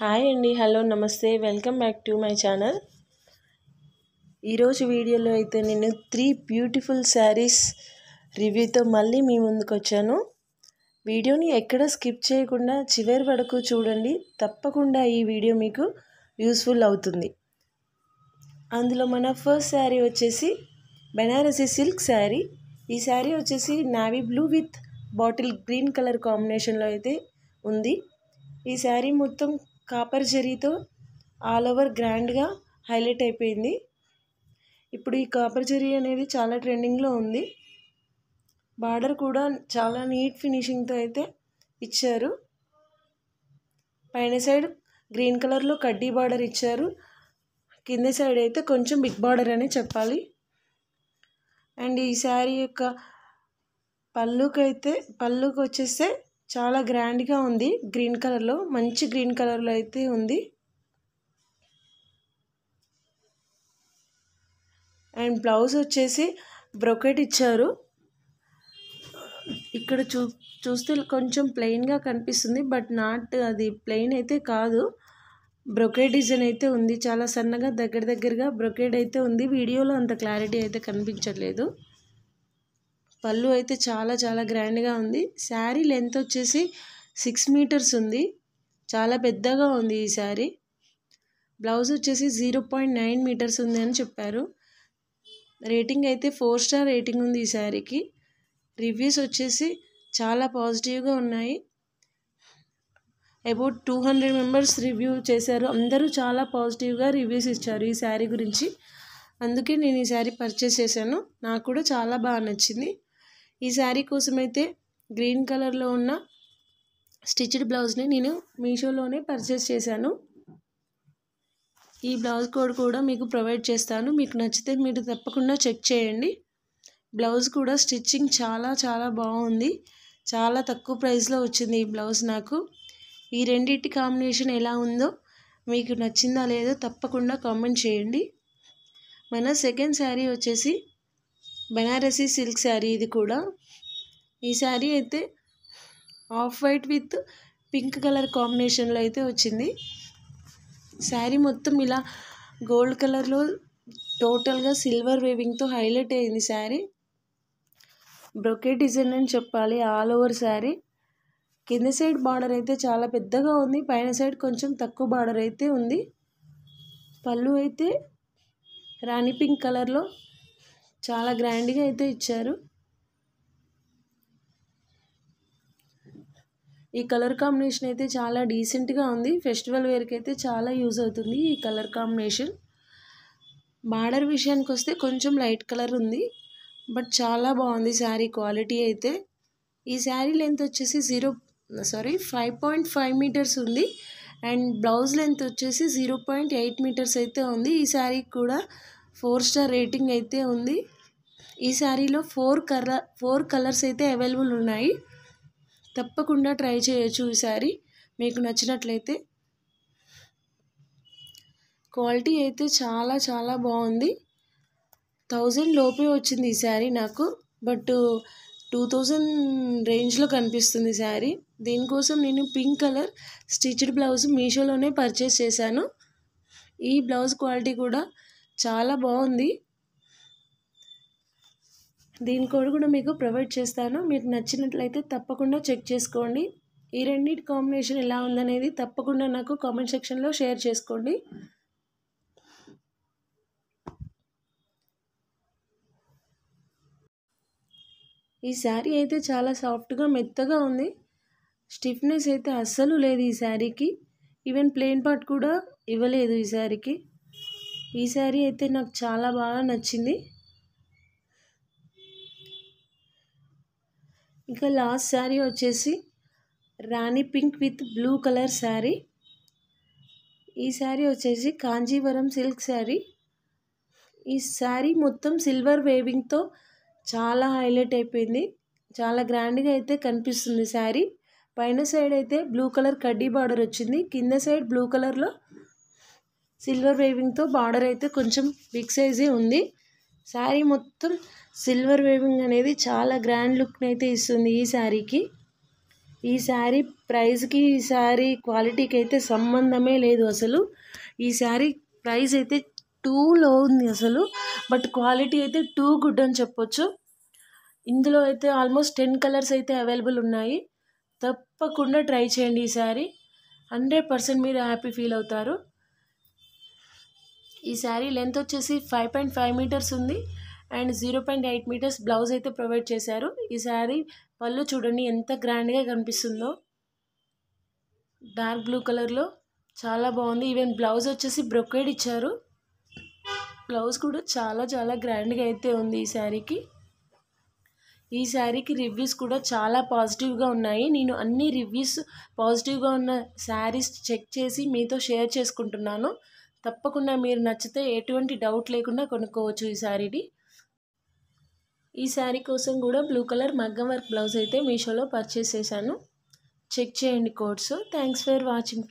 Hi అండి, hello, నమస్తే, welcome back to my channel. ఈరోజు వీడియోలో అయితే నేను 3 బ్యూటిఫుల్ శారీస్ రివ్యూతో మళ్ళీ మీ ముందుకు వచ్చాను. వీడియోని ఎక్కడ స్కిప్ చేయకుండా చివరి వరకు చూడండి. తప్పకుండా ఈ వీడియో మీకు యూస్ఫుల్ అవుతుంది. అందులో మన ఫస్ట్ శారీ వచ్చేసి బెనారసీ సిల్క్ శారీ. ఈ శారీ వచ్చేసి navy blue with bottle green colour కాంబినేషన్లో అయితే ఉంది. ఈ శారీ మొత్తం కాపర్ జరీతో ఆల్ ఓవర్ గ్రాండ్గా హైలైట్ అయిపోయింది. ఇప్పుడు ఈ కాపర్ జరీ అనేది చాలా ట్రెండింగ్లో ఉంది. బార్డర్ కూడా చాలా నీట్ ఫినిషింగ్తో అయితే ఇచ్చారు. పైన సైడ్ గ్రీన్ కలర్లో కడ్డీ బార్డర్ ఇచ్చారు. కింద సైడ్ అయితే కొంచెం బిగ్ బార్డర్ అని చెప్పాలి. అండ్ ఈ శారీ యొక్క పళ్ళుకి వచ్చేస్తే చాలా గ్రాండ్గా ఉంది. గ్రీన్ కలర్లో, మంచి గ్రీన్ కలర్లో అయితే ఉంది. అండ్ బ్లౌజ్ వచ్చేసి బ్రొకెట్ ఇచ్చారు. ఇక్కడ చూస్తే కొంచెం ప్లెయిన్గా కనిపిస్తుంది, బట్ నాట్, అది ప్లెయిన్ అయితే కాదు. బ్రొకెట్ డిజైన్ అయితే ఉంది. చాలా సన్నగా దగ్గరగా బ్రొకెట్ అయితే ఉంది. వీడియోలో అంత క్లారిటీ అయితే కనిపించట్లేదు. పళ్ళు అయితే చాలా గ్రాండ్గా ఉంది. శారీ లెంత్ వచ్చేసి 6 మీటర్స్ ఉంది. చాలా పెద్దగా ఉంది ఈ శారీ. బ్లౌజ్ వచ్చేసి 0.9 మీటర్స్ ఉంది అని చెప్పారు. రేటింగ్ అయితే 4 స్టార్ రేటింగ్ ఉంది ఈ శారీకి. రివ్యూస్ వచ్చేసి చాలా పాజిటివ్గా ఉన్నాయి. అబౌట్ 200 మెంబర్స్ రివ్యూ చేశారు. అందరూ చాలా పాజిటివ్గా రివ్యూస్ ఇచ్చారు ఈ శారీ గురించి. అందుకే నేను ఈ శారీ పర్చేస్ చేశాను. నాకు కూడా చాలా బాగా నచ్చింది. ఈ శారీ కోసం అయితే గ్రీన్ కలర్లో ఉన్న స్టిచ్డ్ బ్లౌజ్ని నేను మీషోలోనే పర్చేస్ చేశాను. ఈ బ్లౌజ్ కోడ్ కూడా మీకు ప్రొవైడ్ చేస్తాను. మీకు నచ్చితే మీరు తప్పకుండా చెక్ చేయండి. బ్లౌజ్ కూడా స్టిచ్చింగ్ చాలా బాగుంది. చాలా తక్కువ ప్రైస్లో వచ్చింది ఈ బ్లౌజ్ నాకు. ఈ రెండింటి కాంబినేషన్ ఎలా ఉందో, మీకు నచ్చిందా లేదో తప్పకుండా కామెంట్ చేయండి. మన సెకండ్ శారీ వచ్చేసి బెనారసీ సిల్క్ శారీ. ఇది కూడా ఈ శారీ అయితే off white with pink colour కాంబినేషన్లో అయితే వచ్చింది. శారీ మొత్తం ఇలా గోల్డ్ కలర్లో టోటల్గా సిల్వర్ వేవింగ్తో హైలైట్ అయింది శారీ. బ్రొకెట్ డిజైన్ అని చెప్పాలి ఆల్ ఓవర్ శారీ. కింద సైడ్ బార్డర్ అయితే చాలా పెద్దగా ఉంది. పైన సైడ్ కొంచెం తక్కువ బార్డర్ అయితే ఉంది. పళ్ళు అయితే రాణి పింక్ కలర్లో చాలా గ్రాండ్గా అయితే ఇచ్చారు. ఈ కలర్ కాంబినేషన్ అయితే చాలా డీసెంట్గా ఉంది. ఫెస్టివల్ వేర్కి అయితే చాలా యూజ్ అవుతుంది ఈ కలర్ కాంబినేషన్. బార్డర్ విషయానికి వస్తే కొంచెం లైట్ కలర్ ఉంది, బట్ చాలా బాగుంది శారీ క్వాలిటీ అయితే. ఈ శారీ లెంత్ వచ్చేసి 5.5 మీటర్స్ ఉంది. అండ్ బ్లౌజ్ లెంత్ వచ్చేసి 0.8 మీటర్స్ అయితే ఉంది. ఈ శారీకి కూడా 4 స్టార్ రేటింగ్ అయితే ఉంది. ఈ శారీలో 4 కలర్స్ అయితే అవైలబుల్ ఉన్నాయి. తప్పకుండా ట్రై చేయొచ్చు ఈ శారీ మీకు నచ్చినట్లయితే. క్వాలిటీ అయితే చాలా బాగుంది. 1000 లోపే వచ్చింది ఈ శారీ నాకు, బట్ 2000 రేంజ్లో కనిపిస్తుంది శారీ. దీనికోసం నేను పింక్ కలర్ స్టిచ్డ్ బ్లౌజ్ మీషోలోనే పర్చేస్ చేశాను. ఈ బ్లౌజ్ క్వాలిటీ కూడా చాలా బాగుంది. దీని కోడ్ కూడా మీకు ప్రొవైడ్ చేస్తాను. మీకు నచ్చినట్లయితే తప్పకుండా చెక్ చేసుకోండి. ఈ రెండింటి కాంబినేషన్ ఎలా ఉందనేది తప్పకుండా నాకు కామెంట్ సెక్షన్లో షేర్ చేసుకోండి. ఈ శారీ అయితే చాలా సాఫ్ట్గా మెత్తగా ఉంది. స్టిఫ్నెస్ అయితే అస్సలు లేదు ఈ శారీకి. ఈవెన్ ప్లెయిన్ పార్ట్ కూడా ఇవ్వలేదు ఈ శారీకి. ఈ శారీ అయితే నాకు చాలా బాగా నచ్చింది. ఇంకా లాస్ట్ శారీ వచ్చేసి రాణి pink with blue colour sari. ఈ శారీ వచ్చేసి కాంజీవరం సిల్క్ శారీ. ఈ శారీ మొత్తం సిల్వర్ వేవింగ్తో చాలా హైలైట్ అయిపోయింది. చాలా గ్రాండ్గా అయితే కనిపిస్తుంది శారీ. పైన సైడ్ అయితే బ్లూ కలర్ కడ్డీ బార్డర్ వచ్చింది. కింద సైడ్ బ్లూ కలర్లో సిల్వర్ వేవింగ్తో బార్డర్ అయితే కొంచెం బిగ్ సైజే ఉంది. శారీ మొత్తం సిల్వర్ వేవింగ్ అనేది చాలా గ్రాండ్ లుక్ని అయితే ఇస్తుంది ఈ శారీకి. ఈ శారీ ప్రైస్కి ఈ శారీ క్వాలిటీకి అయితే సంబంధమే లేదు అసలు. ఈ శారీ ప్రైస్ అయితే టూ లో ఉంది అసలు, బట్ క్వాలిటీ అయితే టూ గుడ్ అని చెప్పొచ్చు. ఇందులో అయితే ఆల్మోస్ట్ 10 కలర్స్ అయితే అవైలబుల్ ఉన్నాయి. తప్పకుండా ట్రై చేయండి ఈ శారీ, 100% మీరు హ్యాపీ ఫీల్ అవుతారు. ఈ శారీ లెంత్ వచ్చేసి 5.5 మీటర్స్ ఉంది అండ్ 0.8 మీటర్స్ బ్లౌజ్ అయితే ప్రొవైడ్ చేశారు. ఈ శారీ పళ్ళు చూడండి ఎంత గ్రాండ్గా కనిపిస్తుందో, డార్క్ బ్లూ కలర్లో చాలా బాగుంది. ఈవెన్ బ్లౌజ్ వచ్చేసి బ్రొకేడ్ ఇచ్చారు. బ్లౌజ్ కూడా చాలా చాలా గ్రాండ్గా అయితే ఉంది ఈ శారీకి. ఈ శారీకి రివ్యూస్ కూడా చాలా పాజిటివ్గా ఉన్నాయి. నేను అన్ని రివ్యూస్ పాజిటివ్గా ఉన్న శారీస్ చెక్ చేసి మీతో షేర్ చేసుకుంటున్నాను. తప్పకుండా మీరు నచ్చితే ఎటువంటి డౌట్ లేకుండా కొనుక్కోవచ్చు ఈ శారీని. ఈ శారీ కోసం కూడా బ్లూ కలర్ మగ్గం వర్క్ బ్లౌజ్ అయితే మీషోలో పర్చేస్ చేశాను. చెక్ చేయండి codes. Thanks for watching friends.